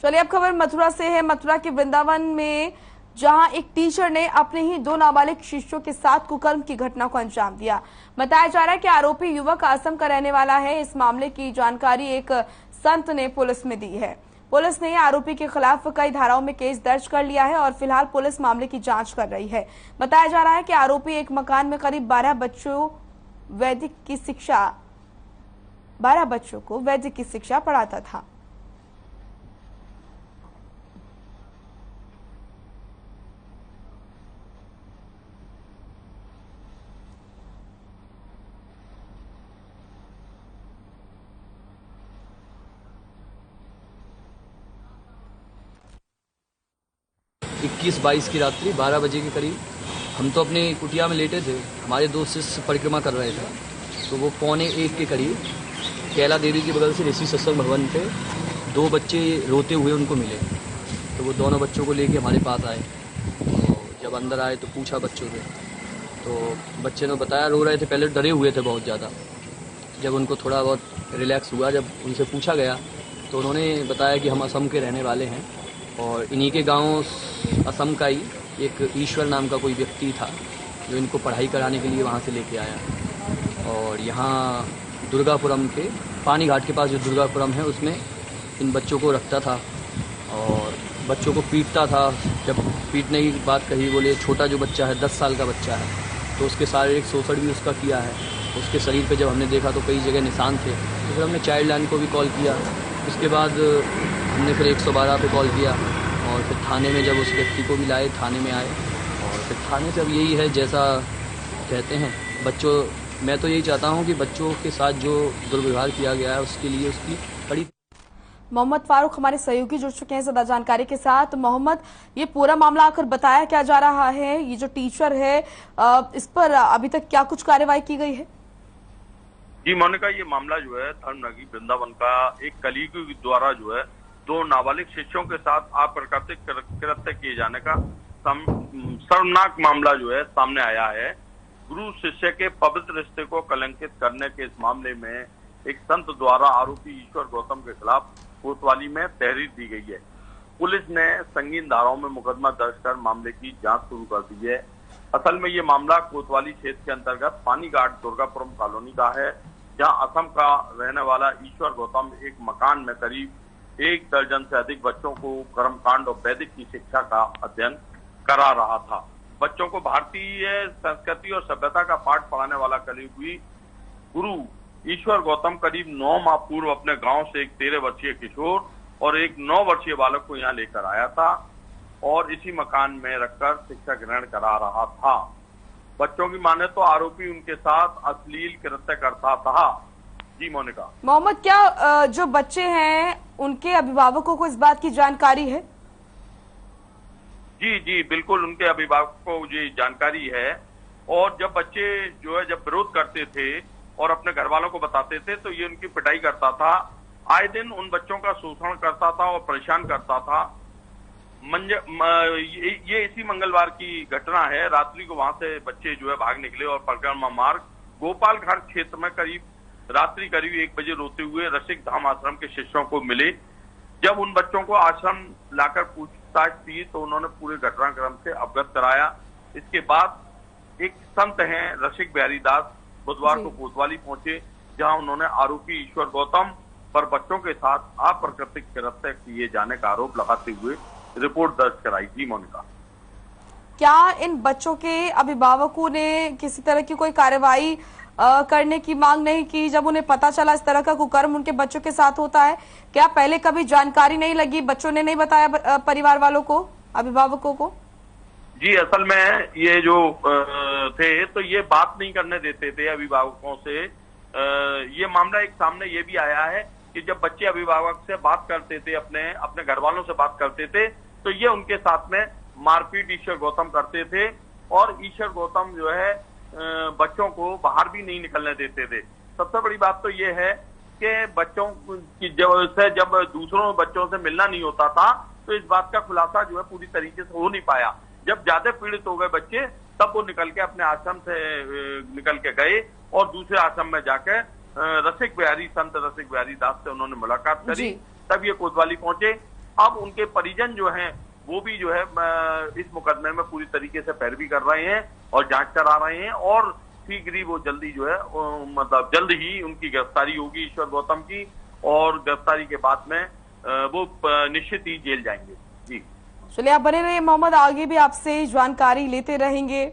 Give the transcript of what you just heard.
चलिए अब खबर मथुरा से है। मथुरा के वृंदावन में जहां एक टीचर ने अपने ही 2 नाबालिग शिष्यों के साथ कुकर्म की घटना को अंजाम दिया। बताया जा रहा है कि आरोपी युवक असम का रहने वाला है। इस मामले की जानकारी एक संत ने पुलिस में दी है। पुलिस ने आरोपी के खिलाफ कई धाराओं में केस दर्ज कर लिया है और फिलहाल पुलिस मामले की जांच कर रही है। बताया जा रहा है कि आरोपी एक मकान में करीब 12 बच्चों को वैदिक की शिक्षा पढ़ाता था। इक्कीस 22 की रात्रि 12 बजे के करीब हम तो अपनी कुटिया में लेटे थे। हमारे 2 शिष्य परिक्रमा कर रहे थे, तो वो 12:45 के करीब कैला देवी के बगल से ऋषि सत्संग भवन पे 2 बच्चे रोते हुए उनको मिले। तो वो दोनों बच्चों को लेके हमारे पास आए। तो जब अंदर आए तो पूछा बच्चों से, तो बच्चे ने बताया रो रहे थे। पहले डरे हुए थे बहुत ज़्यादा। जब उनको थोड़ा बहुत रिलैक्स हुआ, जब उनसे पूछा गया तो उन्होंने बताया कि हम असम के रहने वाले हैं और इन्हीं के गांव असम का ही एक ईश्वर नाम का कोई व्यक्ति था जो इनको पढ़ाई कराने के लिए वहाँ से लेके आया। और यहाँ दुर्गापुरम के पानी घाट के पास जो दुर्गापुरम है उसमें इन बच्चों को रखता था और बच्चों को पीटता था। जब पीटने की बात कही, बोले छोटा जो बच्चा है 10 साल का बच्चा है, तो उसके शारीरिक शोषण भी उसका किया है। उसके शरीर पे जब हमने देखा तो कई जगह निशान थे। तो फिर हमने चाइल्ड लाइन को भी कॉल किया। उसके बाद हमने फिर 112 पे कॉल किया और फिर थाने में जब उस व्यक्ति को भी लाए, थाने में आए। और फिर थाने से अब यही है, जैसा कहते हैं बच्चों, मैं तो यही चाहता हूं कि बच्चों के साथ जो दुर्व्यवहार किया गया है उसके लिए उसकी कड़ी। मोहम्मद फारूक हमारे सहयोगी जुड़ चुके हैं ज्यादा जानकारी के साथ। मोहम्मद, ये पूरा मामला आकर बताया क्या जा रहा है? ये जो टीचर है इस पर अभी तक क्या कुछ कार्रवाई की गई है? जी मोनिका, ये मामला जो है धर्मनगरी वृंदावन का एक कलीग द्वारा जो है 2 नाबालिग शिष्यों के साथ अप्राकृतिक कृत्य किए जाने का शर्मनाक मामला जो है सामने आया है। गुरु शिष्य के पवित्र रिश्ते को कलंकित करने के इस मामले में एक संत द्वारा आरोपी ईश्वर गौतम के खिलाफ कोतवाली में तहरीर दी गई है। पुलिस ने संगीन धाराओं में मुकदमा दर्ज कर मामले की जांच शुरू कर दी है। असल में ये मामला कोतवाली क्षेत्र के अंतर्गत पानी घाट दुर्गापुरम कॉलोनी का है, जहां असम का रहने वाला ईश्वर गौतम एक मकान में करीब 1 दर्जन से अधिक बच्चों को कर्मकांड और वैदिक की शिक्षा का अध्ययन करा रहा था। बच्चों को भारतीय संस्कृति और सभ्यता का पाठ पढ़ाने वाला कलयुगी गुरु ईश्वर गौतम करीब 9 माह पूर्व अपने गांव से एक 13 वर्षीय किशोर और एक 9 वर्षीय बालक को यहाँ लेकर आया था और इसी मकान में रखकर शिक्षा ग्रहण करा रहा था। बच्चों की माने तो आरोपी उनके साथ अश्लील कृत्य करता था। जी मोनिका। मोहम्मद, क्या जो बच्चे हैं उनके अभिभावकों को इस बात की जानकारी है? जी बिल्कुल, उनके अभिभावकों को ये जानकारी है। और जब बच्चे जो है जब विरोध करते थे और अपने घर वालों को बताते थे तो ये उनकी पिटाई करता था। आए दिन उन बच्चों का शोषण करता था और परेशान करता था। ये इसी मंगलवार की घटना है। रात्रि को वहां से बच्चे जो है भाग निकले और परिक्रमा मार्ग गोपाल घाट क्षेत्र में रात्रि करीब 1 बजे रोते हुए रसिक धाम आश्रम के शिष्यों को मिले। जब उन बच्चों को आश्रम लाकर पूछताछ की तो उन्होंने पूरे घटनाक्रम से अवगत कराया। इसके बाद एक संत हैं रसिक बिहारी दास बुधवार को कोतवाली पहुंचे, जहां उन्होंने आरोपी ईश्वर गौतम पर बच्चों के साथ अप्राकृतिक कृत्य किए जाने का आरोप लगाते हुए रिपोर्ट दर्ज कराई थी। मोनिका, क्या इन बच्चों के अभिभावकों ने किसी तरह की कोई कार्रवाई करने की मांग नहीं की जब उन्हें पता चला इस तरह का कुकर्म उनके बच्चों के साथ होता है? क्या पहले कभी जानकारी नहीं लगी? बच्चों ने नहीं बताया परिवार वालों को, अभिभावकों को? जी, असल में ये जो थे तो ये बात नहीं करने देते थे अभिभावकों से। ये मामला एक सामने ये भी आया है कि जब बच्चे अभिभावक से बात करते थे, अपने घर वालों से बात करते थे, तो ये उनके साथ में मारपीट ईश्वर गौतम करते थे और ईश्वर गौतम जो है बच्चों को बाहर भी नहीं निकलने देते थे। सबसे बड़ी बात तो ये है कि बच्चों की जब दूसरों बच्चों से मिलना नहीं होता था तो इस बात का खुलासा जो है पूरी तरीके से हो नहीं पाया। जब ज्यादा पीड़ित हो गए बच्चे तब वो निकल के अपने आश्रम से निकल के गए और दूसरे आश्रम में जाकर संत रसिक बिहारी दास से उन्होंने मुलाकात करी। तब ये कोतवाली पहुंचे। अब उनके परिजन जो हैं वो भी जो है इस मुकदमे में पूरी तरीके से पैरवी कर रहे हैं और जांच करा रहे हैं और शीघ्र ही वो जल्दी जो है मतलब जल्द ही उनकी गिरफ्तारी होगी ईश्वर गौतम की, और गिरफ्तारी के बाद में वो निश्चित ही जेल जाएंगे। जी चलिए, आप बने रहिए मोहम्मद, आगे भी आपसे जानकारी लेते रहेंगे।